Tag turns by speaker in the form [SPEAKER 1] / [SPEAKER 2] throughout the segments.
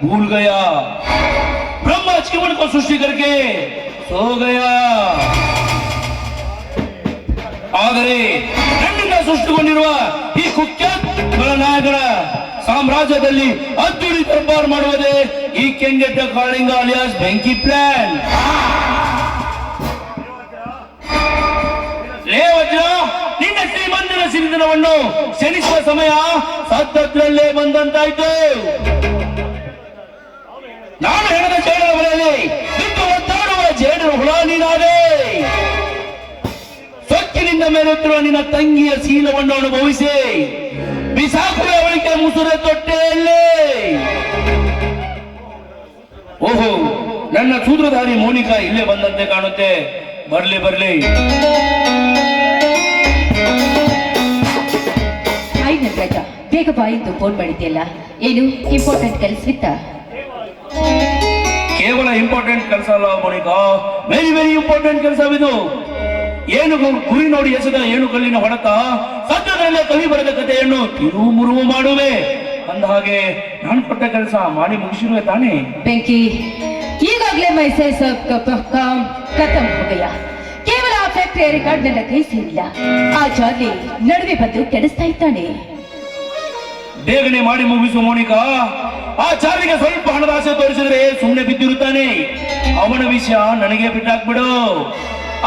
[SPEAKER 1] भूल गया। ब्रह्मा जीवन को सृष्टि करके सो गया. ಆದರೆ ನನ್ನಿಂದ ಸೃಷ್ಟಿಗೊಂಡಿರುವ ಈ ಕುಖ್ಯಾತ ನಾಯಕರ ಸಾಮ್ರಾಜ್ಯದಲ್ಲಿ ಅದ್ದೂರಿ ದರ್ಬಾರ್ ಮಾಡುವುದೇ ಈ ಕೆಂಗೆಟ್ಟ ಕಾಳಿಂಗ ಅಲಿಯಾಸ್ ಬೆಂಕಿ ಪ್ಲಾನ್. ವಜ್ರ, ನಿನ್ನ ಶ್ರೀಮಂತನ ಸಿರಿತನವನ್ನು ಕ್ಷಣಿಸುವ ಸಮಯ ಸತ್ತತ್ರಲ್ಲೇ ಬಂದಂತಾಯ್ತು. ನಾನು ಹೆಣದ ಜೇಡರ ಹೊಳೆಯಲ್ಲಿ ಬಿದ್ದು ಒತ್ತಾಡುವ ಜೇಡರ ಹುಳ ನೀನಾದೆ. ಸೊಕ್ಕಿನಿಂದ ಮೇಲೆತ್ತಿರುವ ನಿನ್ನ ತಂಗಿಯ ಶೀಲವನ್ನು ಅನುಭವಿಸಿ ಬಿಸಾಕುವ ಅವಳಿಗೆ ಮುಸುರೆ ತೊಟ್ಟೆಯಲ್ಲೇ. ಓಹೋ, ನನ್ನ ಸೂತ್ರಧಾರಿ ಮೋನಿಕಾ ಇಲ್ಲೇ ಬಂದಂತೆ ಕಾಣುತ್ತೆ. ಬರ್ಲಿ ಬರ್ಲಿ.
[SPEAKER 2] ಹಾಯ್ ನಟರಾಜ, ಬೇಗ ಬಾಯಿದ್ದು ಫೋನ್ ಮಾಡಿದ್ಯಲ್ಲ, ಏನು ಇಂಪಾರ್ಟೆಂಟ್ ಕೆಲಸವಿತ್ತ?
[SPEAKER 1] ಕೇವಲ ಇಂಪಾರ್ಟೆಂಟ್ ಕೆಲಸ ಅಲ್ಲ ಮೋನಿಕಾ, ವೆರಿ ವೆರಿ ಇಂಪಾರ್ಟೆಂಟ್ ಕೆಲಸವಿದು. ಏನು ಗುರಿ ನೋಡಿ ಎಸೆದ ಏನು ಕಲ್ಲಿನ ಹೊಡೆತ, ಸದ್ಯದಲ್ಲೇ ಕವಿ ಬರೆದ ಕಥೆಯನ್ನು ತಿರುವು ಮುರುವು ಮಾಡುವೆ. ಅಂದ ಹಾಗೆ ನಾನು ಕೊಟ್ಟ ಕೆಲಸ ಮಾಡಿ ಮುಗಿಸಿರುವೆ ತಾನೇ?
[SPEAKER 2] ಬೆಂಕಿ, ಈಗಾಗಲೇ ಮೈಸೇಸ್ ಖತಮ್ ಹೋಗಯ್ಯ. ಕೇವಲ ಆ ಫ್ಯಾಕ್ಟರಿ ರೆಕಾರ್ಡ್ ನನ್ನ ಕೈ ಸೇರಿಲ್ಲ. ಆ ಜಾಲಿ ನಡುವೆ ಬಂದು ಕೆಡಿಸ್ತಾ ಇದ್ದಾನೆ.
[SPEAKER 1] ಬೇಗನೆ ಮಾಡಿ ಮುಗಿಸು ಮೋನಿಕಾ. ಆ ಚಾರ್ಲಿಗೆ ಸ್ವಲ್ಪ ಹಣದ ಆಸೆ ತೋರಿಸಿದ್ರೆ ಸುಮ್ಮನೆ ಬಿದ್ದಿರುತ್ತಾನೆ. ಅವನ ವಿಷಯ ನನಗೆ ಬಿಟ್ಟಾಕ್ಬಿಡು.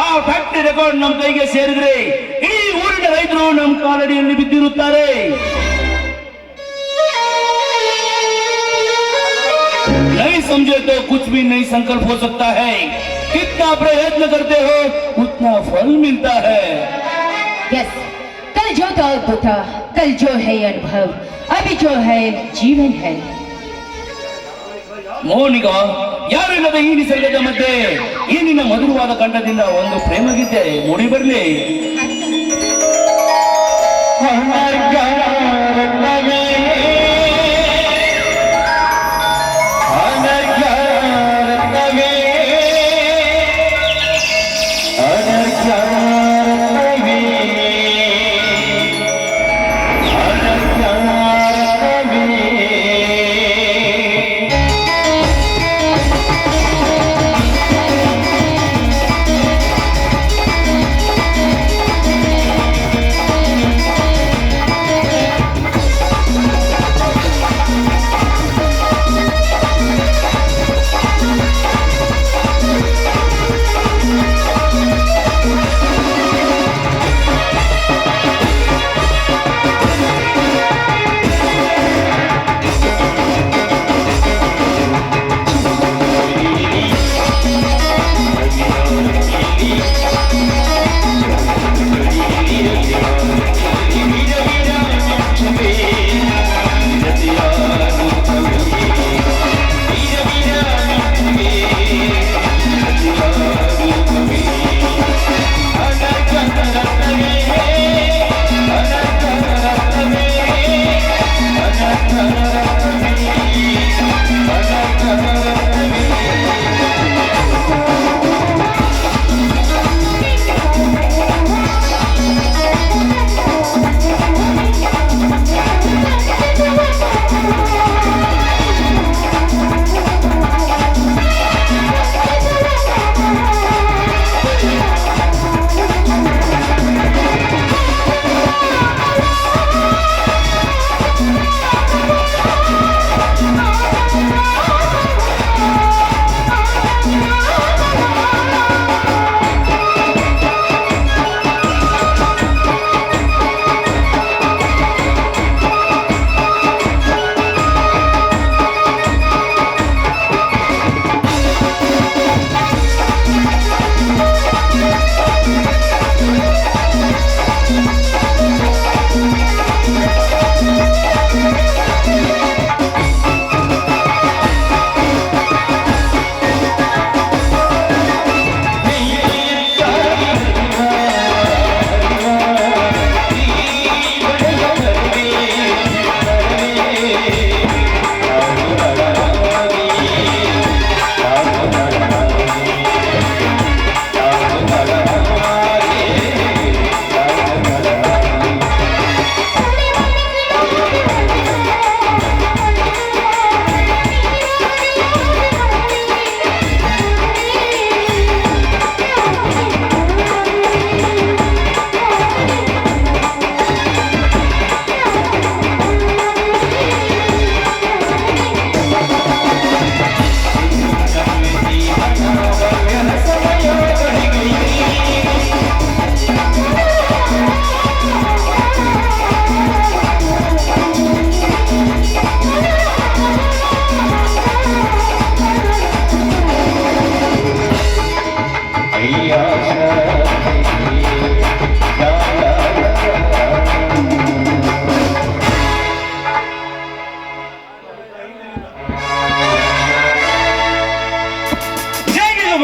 [SPEAKER 1] ಆ ಫ್ಯಾಕ್ಟರಿ ರೆಕಾರ್ಡ್ ನಮ್ಮ ಕೈಗೆ ಸೇರಿದ್ರೆ ಇಡೀ ಊರಿನ ರೈತರು ನಮ್ಮ ಕಾಲಡಿಯಲ್ಲಿ ಬಿದ್ದಿರುತ್ತಾರೆ. नहीं समझे तो कुछ भी नहीं संकल्प हो सकता है. कितना प्रयत्न करते हो उतना फल मिलता है.
[SPEAKER 2] यस, कल जो था अद्भुत था, कल जो है अनुभव, अभी जो है जीवन है.
[SPEAKER 1] ಮೋನಿಕಾ, ಯಾರಿಲ್ಲದ ಈ ನಿಸರ್ಗದ ಮಧ್ಯೆ ಈ ನಿನ್ನ ಮಧುರವಾದ ಕಂಠದಿಂದ ಒಂದು ಪ್ರೇಮ ಗೀತೆ ಮೂಡಿ ಬರಲಿ.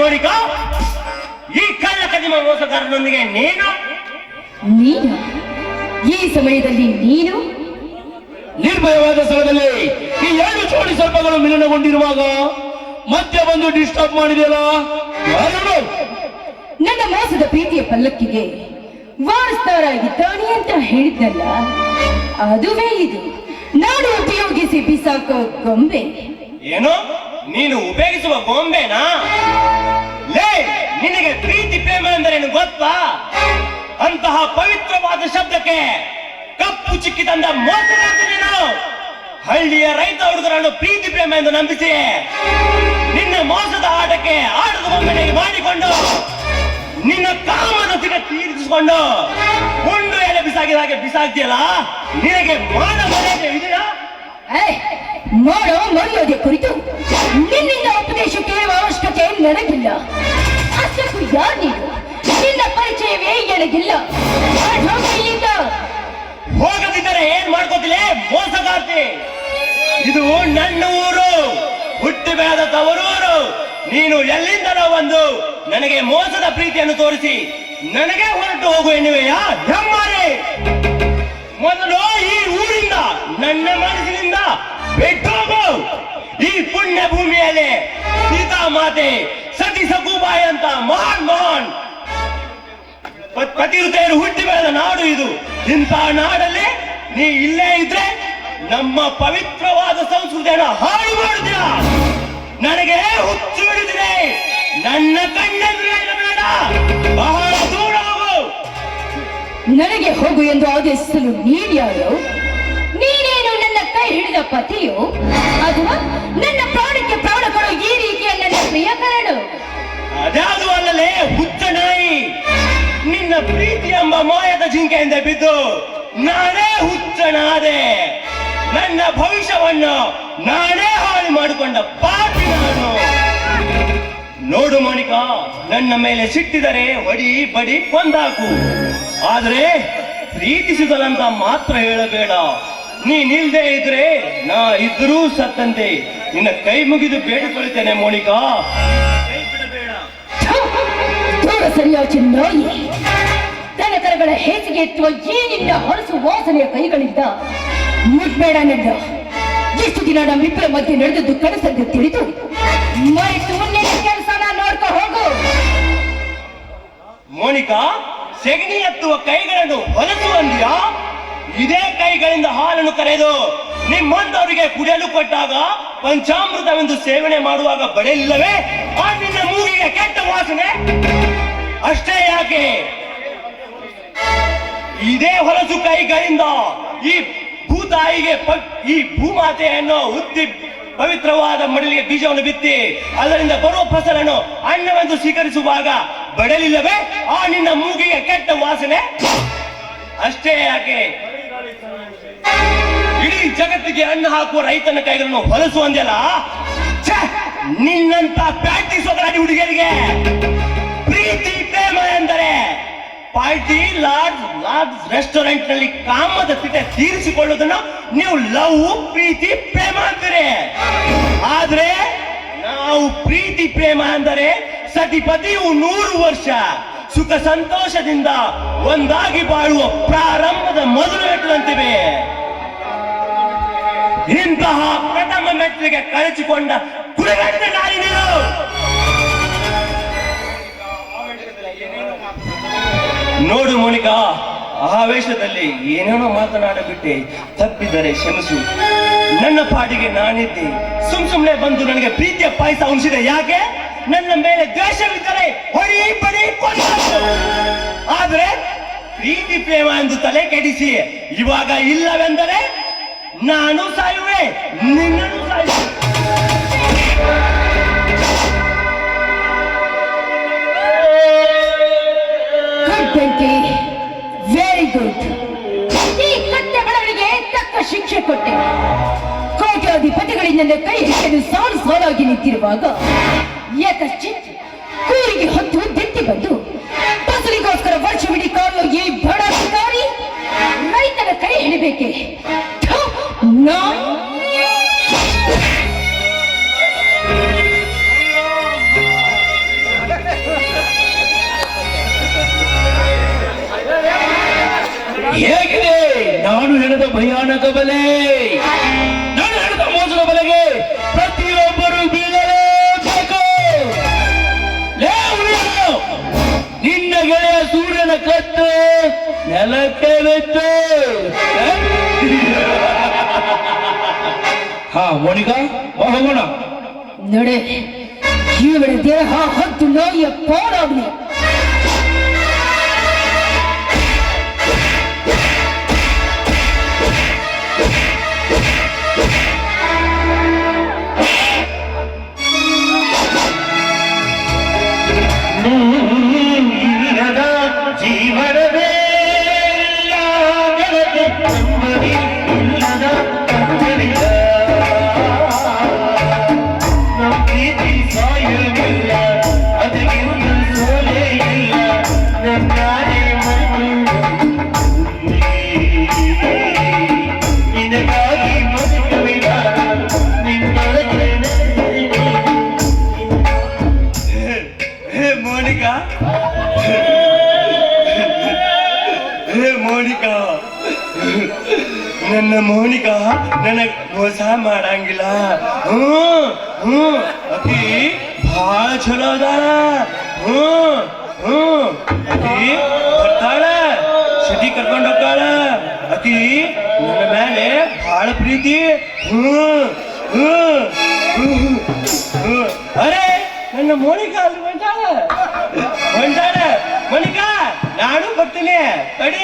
[SPEAKER 3] ಮೋನಿಕಾ, ಈ ಕಳ್ಳ ಕದಿಮ ಮೋಸಗಾರನೊಂದಿಗೆ ನೀನು
[SPEAKER 2] ಈ ಸಮಯದಲ್ಲಿ ನೀನು
[SPEAKER 1] ನಿರ್ಭಯವಾದ ಸ್ಥಳದಲ್ಲಿ ಈ 2 ಜೋಡಿ ಸರ್ಪಗಳು ಮಿಲನಗೊಂಡಿರುವಾಗ ಮತ್ತೆ ಬಂದು ಡಿಸ್ಟರ್ಬ್ ಮಾಡಿದೆಯಲ್ಲ, ಯಾರು?
[SPEAKER 2] ನನ್ನ ಮೋಸದ ಪ್ರೀತಿಯ ಪಲ್ಲಕ್ಕಿಗೆ ವಾರಸ್ದಾರಾಗಿದ್ದಾನೆ ಅಂತ ಹೇಳಿದ್ನಲ್ಲ, ಅದುವೇ ಇದು. ನಾನು ಉಪಯೋಗಿಸಿ ಬಿಸಾಕೋ ಗೊಂಬೆ.
[SPEAKER 3] ಏನು ನೀನು ಉಪಯೋಗಿಸುವ ಗೊಂಬೆನಾ? ಲೇ, ನಿನಗೆ ಪ್ರೀತಿ ಪ್ರೇಮ ಎಂದರೇನು ಗೊತ್ತಾ? ಅಂತಹ ಪವಿತ್ರವಾದ ಶಬ್ದಕ್ಕೆ ಕಪ್ಪು ಚಿಕ್ಕಿ ತಂದ ಮೋಸಗಾರ ನೀನು. ಹಳ್ಳಿಯ ರೈತ ಹುಡುಗರನ್ನು ಪ್ರೀತಿ ಪ್ರೇಮ ಎಂದು ನಂಬಿಸಿ ನಿನ್ನ ಮೋಸದ ಆಟಕ್ಕೆ ಆಟದ ಗೊಂಬೆನಾಗಿ ಮಾಡಿಕೊಂಡು ನಿನ್ನ ಕಾಮದ ಸಿಗ ತೀರಿಸಿಕೊಂಡು ಉಂಡು ಎಲೆ ಬಿಸಾಕಿದ ಹಾಗೆ ಬಿಸಾಕ್ತಿಯಲ್ಲ, ನಿನಗೆ ಮಾನ ಮರ್ಯಾದೆ ಇದೆಯಾ?
[SPEAKER 2] ಮಾಡೋ ಮರ್ಯಾದೆ ಕುರಿತು ನಿನ್ನಿಂದ ಉಪದೇಶ ಕೇಳುವ ಅವಶ್ಯಕತೆ ನನಗಿಲ್ಲ. ಅಷ್ಟಕ್ಕೂ ಯಾರು ನೀನು? ನಿನ್ನ ಪರಿಚಯವೇ ನನಗಿಲ್ಲ. ಇಲ್ಲಿಂದ
[SPEAKER 3] ಹೋಗದಿದ್ದರೆ ಏನ್ ಮಾಡ್ಕೋತಿಲ್ಲ ಮೋಸಗಾರ್ತಿ? ಇದು ನನ್ನ ಊರು, ಹುಟ್ಟಿ ಬೆಳೆದ ತವರೂರು. ನೀನು ಎಲ್ಲಿಂದಲೋ ಒಂದು ನನಗೆ ಮೋಸದ ಪ್ರೀತಿಯನ್ನು ತೋರಿಸಿ ನನಗೆ ಹೊರಟು ಹೋಗು ಎನ್ನುವೆಯಾ ಹೆಮ್ಮಾರಿ? ಮೊದಲು ಈ ಊರಿಂದ ನನ್ನ ಮನಸ್ಸಿನಿಂದ ಬಿಟ್ಟೋಗು. ಈ ಪುಣ್ಯ ಭೂಮಿಯಲ್ಲಿ ಸೀತಾ ಮಾತೆ ಸತಿ ಸಕುಬಾಯಿ ಅಂತ ಮಹಾನ್ ಪತಿವೃತೆಯರು ಹುಟ್ಟಿ ಬೆಳೆದ ನಾಡು ಇದು. ಇಂಥ ನಾಡಲ್ಲಿ ನೀ ಇಲ್ಲೇ ಇದ್ರೆ ನಮ್ಮ ಪವಿತ್ರವಾದ ಸಂಸ್ಕೃತಿಯನ್ನು ಹಾಳು ಮಾಡುತ್ತೀಯ. ನನಗೆ ಹುಚ್ಚು ಹಿಡಿದಿದೆ. ನನ್ನ ಕಣ್ಣೆದುರೇ ಬೇಡ, ಬಹಳ ದೂರ ಹೋಗು.
[SPEAKER 2] ನನಗೆ ಹೋಗು ಎಂದು ಆದೇಶಿಸಲು ನೀನ್ಯಾರು? ನೀನೇನು ನನ್ನ ಕೈ ಹಿಡಿದ ಪತಿಯೋ ಅಥವಾ ನನ್ನ ಪ್ರಾಣಕ್ಕೆ ಪ್ರಾಣ ಕೊಡೋ ಈ ರೀತಿಯ ನನ್ನ ಪ್ರಿಯಕರನು?
[SPEAKER 3] ಅದ್ಯಾವುದು ಅಲ್ಲಲೇ ಹುಚ್ಚ ನಾಯಿ. ನಿನ್ನ ಪ್ರೀತಿ ಎಂಬ ಮಾಯದ ಜಿಂಕೆಯಿಂದ ಬಿದ್ದು ನಾನೇ ಹುಚ್ಚನಾದೆ. ನನ್ನ ಭವಿಷ್ಯವನ್ನು ನಾನೇ ಹಾಳು ಮಾಡಿಕೊಂಡ ಪಾಪಿ ನಾನು. ನೋಡು ಮೋನಿಕಾ, ನನ್ನ ಮೇಲೆ ಸಿಟ್ಟಿದರೆ ಹೊಡಿ ಬಡಿ ಕೊಂದಾಕು. ಆದ್ರೆ ಪ್ರೀತಿಸಿದನಂತ ಮಾತ್ರ ಹೇಳಬೇಡ. ನೀನಿಲ್ದೇ ಇದ್ರೆ ನಾ ಇದ್ರೂ ಸತ್ತಂತೆ. ನಿನ್ನ ಕೈ ಮುಗಿದು ಬೇಡಿಕೊಳ್ಳುತ್ತೇನೆ ಮೋನಿಕಾ, ಕೈ ಬಿಡಬೇಡ.
[SPEAKER 2] ಸರಿಯಾಚಿ ನಾಯಿ, ದನಕರಗಳ ಹೇಸಿಗೆ ಎತ್ತುವ ಈ ನಿನ್ನ ಹೊರಸು ವಾಸನೆಯ ಕೈಗಳಿಂದ ಮುಟ್ಬೇಡ. ನನ್ನ ಎಷ್ಟು ದಿನ ನಮ್ಮಿಬ್ಬರ ಮಧ್ಯೆ ನಡೆದದ್ದು ಕನಸಂತ ತಿಳಿದು ಮರೆತು ನಿನ್ನ ಕೆಲಸನ ನೋಡ್ಕೊ ಹೋಗು.
[SPEAKER 3] ಮೋನಿಕಾ, ಸೆಗಣಿ ಎತ್ತುವ ಕೈಗಳನ್ನು ಹೊಲಸು ಅಂದಿಯಾ? ಇದೇ ಕೈಗಳಿಂದ ಹಾಲನ್ನು ಕರೆದು ನಿಮ್ಮಂತವರಿಗೆ ಕುಡಿಯಲು ಕೊಟ್ಟಾಗ ಪಂಚಾಮೃತವೆಂದು ಸೇವನೆ ಮಾಡುವಾಗ ಬಡೆಯಿಲ್ಲವೇ ಆ ನಿನ್ನ ಮೂಗಿಗೆ ಕೆಟ್ಟ ವಾಸನೆ? ಅಷ್ಟೇ ಯಾಕೆ, ಇದೇ ಹೊಲಸು ಕೈಗಳಿಂದ ಈ ಭೂತಾಯಿಗೆ ಈ ಭೂಮಾತೆಯನ್ನು ಉತ್ತಿ ಪವಿತ್ರವಾದ ಮಡಿಲಿಗೆ ಬೀಜವನ್ನು ಬಿತ್ತಿ ಅದರಿಂದ ಬರುವ ಫಸಲನ್ನು ಅನ್ನವೆಂದು ಸ್ವೀಕರಿಸುವಾಗ ಬಡಲಿಲ್ಲವೇ ಆ ನಿನ್ನ ಮೂಗಿಗೆ ಕೆಟ್ಟ ವಾಸನೆ? ಅಷ್ಟೇ ಯಾಕೆ, ಇಡೀ ಜಗತ್ತಿಗೆ ಅನ್ನ ಹಾಕುವ ರೈತನ ಕೈಗಳನ್ನು ಹೊಲಸು ಅಂದೆಲ್ಲ. ನಿನ್ನಂತ ಪ್ರಾಕ್ಟೀಸ್ ಹೋಗಲಾಡಿ ಹುಡುಗಿಯರಿಗೆ ಪ್ರೀತಿ ಪ್ರೇಮ ಎಂದರೆ ಪಾರ್ಟಿ ಲಾಡ್ಜ್ ರೆಸ್ಟೋರೆಂಟ್ ನಲ್ಲಿ ಕಾಮದ ತಿಟ್ಟೆ ತೀರಿಸಿಕೊಳ್ಳುವುದನ್ನು ನೀವು ಲವ್ ಪ್ರೀತಿ ಪ್ರೇಮ ಅಂತೀರಿ. ಆದ್ರೆ ನಾವು ಪ್ರೀತಿ ಪ್ರೇಮ ಅಂದರೆ ಸತಿಪತಿಯು 100 ವರ್ಷ ಸುಖ ಸಂತೋಷದಿಂದ ಒಂದಾಗಿ ಬಾಳುವ ಪ್ರಾರಂಭದ ಮೊದಲು ಮೆಟ್ಟಲಂತಿವೆ. ಇಂತಹ ಪ್ರಥಮ ಮೆಟ್ಟಿಲಿಗೆ ಕಳಚಿಕೊಂಡ ಕುರಿಗಂಟ ನಾಯಿ ನೀನು. ನೋಡು ಮೋನಿಕಾ, ಆವೇಶದಲ್ಲಿ ಏನೇನೋ ಮಾತನಾಡಬಿಟ್ಟೆ, ತಪ್ಪಿದರೆ ಕ್ಷಮಿಸು. ನನ್ನ ಪಾಡಿಗೆ ನಾನಿದ್ದೆ. ಸುಮ್ನೆ ಬಂದು ನನಗೆ ಪ್ರೀತಿಯ ಪಾಯಸ ಉಣಿಸಿದೆ. ಯಾಕೆ? ನನ್ನ ಮೇಲೆ ದ್ವೇಷವಿದ್ದರೆ ಹೊಡಿ ಬಡಿ ಕೊಂದಾಕು. ಆದ್ರೆ ಪ್ರೀತಿ ಪ್ರೇಮ ಎಂದು ತಲೆ ಕೆಡಿಸಿ ಇವಾಗ ಇಲ್ಲವೆಂದರೆ ನಾನು ಸಾಯುವೆ, ನಿನ್ನನ್ನು ಸಾಯುವೆ.
[SPEAKER 2] Very good. ಈ ಕಟ್ಟೆ ಬೆಳವಣಿಗೆ ತಕ್ಕ ಶಿಕ್ಷೆ ಕೊಟ್ಟೆ. ಕೋಟ್ಯಾಧಿಪತಿಗಳಿಂದ ಕೈ ಹಿಡಿದು ಸಾಲು ಸಾಲಾಗಿ ನಿಂತಿರುವಾಗ ಯಥಚಿತ್ ಕೂರಿಗೆ ಹೊತ್ತು ದಿಟ್ಟಿ ಬಂದು ಫಸಲಿಗೋಸ್ಕರ ವರ್ಷವಿಡೀ ಕಾಣುವ ಈ ಬಡ ಅಧಿಕಾರಿ ರೈತರ ಕೈ ಹಿಡಿಬೇಕೆ?
[SPEAKER 1] ಮೋನಿಕಾ ಬಾ ಹೋಗೋಣ.
[SPEAKER 2] ನಡೆ, ಇವಳ ದೇಹ ಹತ್ತು ನಾಯಿಯ ಪಾಲಾಗ್ಲಿ.
[SPEAKER 3] ಇಲ್ಲದ ಜೀವನವೇ ಇಲ್ಲ, ನೆಮ್ಮದಿ ಇಲ್ಲದ ಕಣ್ಣುಗಳಿಲ್ಲ, ನಮ್ಮ ಪ್ರೀತಿ ಸಾಯಲಿಲ್ಲ, ಅದಕ್ಕಿಂತ ಸೋಲೆ ಇಲ್ಲ, ನನ್ನಾನೇ ನಿನಗಾಗಿ ಬದುಕುವಿನ ನಿನ್ನೊಳಗೆ ಮೋನಿಕಾ, ಮೋನಿಕಾ, ನನ್ನ ಮೋನಿಕಾ ನನಗ್ ಮೋಸ ಮಾಡಂಗಿಲ್ಲ. ಅಕಿ ಭಾಳ ಚಲೋ ಅದಾಳ. ಅಕಿ ಬರ್ತಾಳ, ಸಿಟಿ ಕರ್ಕೊಂಡು ಹೋಗ್ತಾಳ. ಅಕಿ ನನ್ನ ಮೇಲೆ ಭಾಳ ಪ್ರೀತಿ. ಅರೆ ನನ್ನ ಮೋನಿಕಾ ಅಲ್ಲಿ ಹೊಂಟಾಳ. ಮೋನಿಕಾ, ನಾನು ಬರ್ತೀನಿ, ತಡಿ.